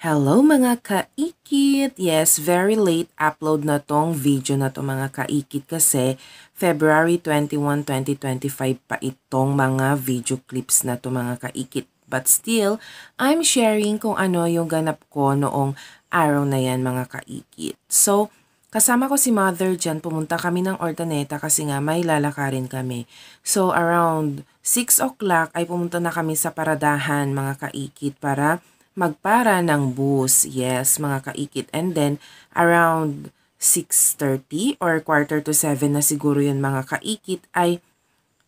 Hello mga kaikit! Yes, very late upload na tong video na to mga kaikit kasi February 21, 2025 pa itong mga video clips na to mga kaikit. But still, I'm sharing kung ano yung ganap ko noong araw na yan mga kaikit. So, kasama ko si mother dyan, pumunta kami ng Ordaneta kasi nga may lalakarin kami. So, around 6 o'clock ay pumunta na kami sa paradahan mga kaikit para magpara ng bus. Yes, mga kaikit. And then, around 6:30 or quarter to 7 na siguro yun mga kaikit ay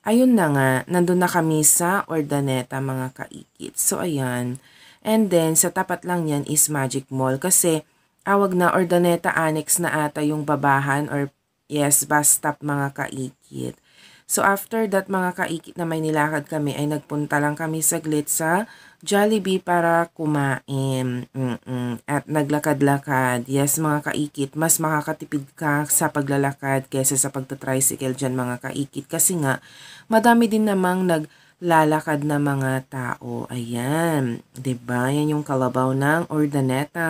ayun na nga, nandun na kami sa Ordaneta mga kaikit. So, ayan. And then, sa tapat lang yan is Magic Mall kasi awag na Ordaneta Annex na ata yung babahan or yes, bus stop mga kaikit. So after that mga kaikit na may nilakad kami ay nagpunta lang kami saglit sa Jollibee para kumain. At naglakad-lakad. Yes mga kaikit, mas makakatipid ka sa paglalakad kaysa sa pagta-tricycle dyan mga kaikit. Kasi nga, madami din namang naglalakad na mga tao. Ayan. 'Di ba? Yan yung kalabaw ng Ordaneta.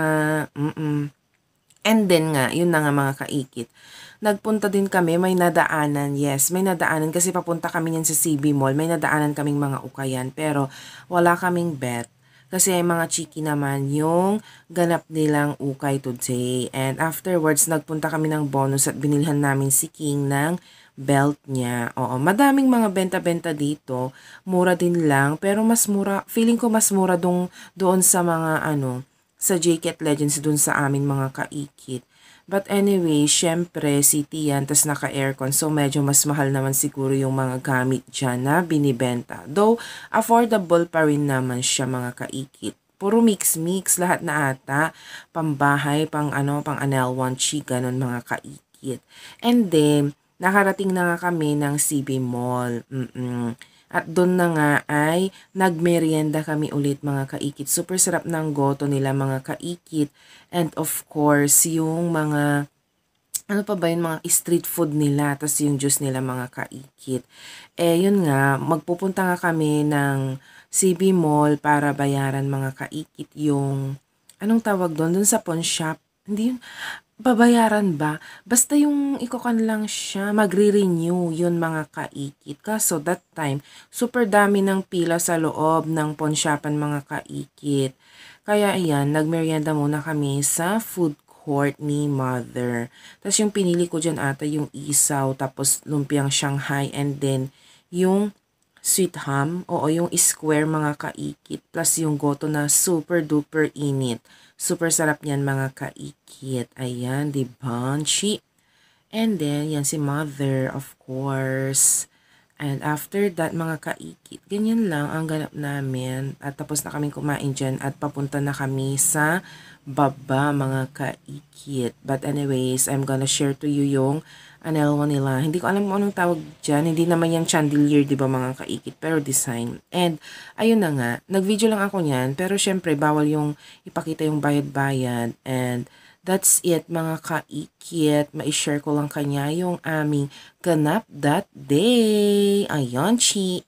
And then nga, yun na nga mga kaikit. Nagpunta din kami, may nadaanan, yes, may nadaanan kasi papunta kami yan sa CB Mall, may nadaanan kaming mga ukayan, pero wala kaming bet. Kasi mga chiki naman yung ganap nilang ukay today. And afterwards, nagpunta kami ng bonus at binilhan namin si King ng belt niya. Oo, madaming mga benta-benta dito. Mura din lang, pero mas mura, feeling ko mas mura doon sa mga sa JKT Legends dun sa amin mga kaikit. But anyway, syempre, city yan, tas naka-aircon. So, medyo mas mahal naman siguro yung mga gamit dyan na binibenta. Though, affordable pa rin naman siya mga kaikit. Puro mix-mix, lahat na ata. Pambahay, pang Anel Wanchi, ganun mga kaikit. And then, nakarating na nga kami ng CB Mall. At doon na nga ay nagmerienda kami ulit mga kaikit. Super sarap ng goto nila mga kaikit. And of course, yung mga, mga street food nila. Tapos yung juice nila mga kaikit. Yun nga, magpupunta nga kami ng CB Mall para bayaran mga kaikit yung, anong tawag doon? Doon sa pawn shop. Hindi yun. Babayaran ba? Basta yung ikokan lang siya, magre-renew yun mga kaikit. Kaso that time, super dami ng pila sa loob ng pawn-shopan mga kaikit. Kaya ayan, nagmerienda muna kami sa food court ni mother. Tapos yung pinili ko dyan ata yung isaw, tapos lumpiang Shanghai, and then yung sweet ham, oo yung square mga kaikit, plus yung goto na super duper init. Super sarap niyan mga kaikit. Ayan, di ba? And then, yan si mother, of course. And after that, mga kaikit, ganyan lang ang ganap namin. At tapos na kami kumain dyan at papunta na kami sa baba, mga kaikit. But anyways, I'm gonna share to you yung Anelwa nila. Hindi ko alam kung anong tawag dyan. Hindi naman yung chandelier, di ba mga kaikit? Pero design. And, ayun na nga. Nag-video lang ako niyan. Pero syempre, bawal yung ipakita yung bayad-bayad. And, that's it mga kaikit. Ma-share ko lang kanya yung aming ganap that day. Ayan, chi.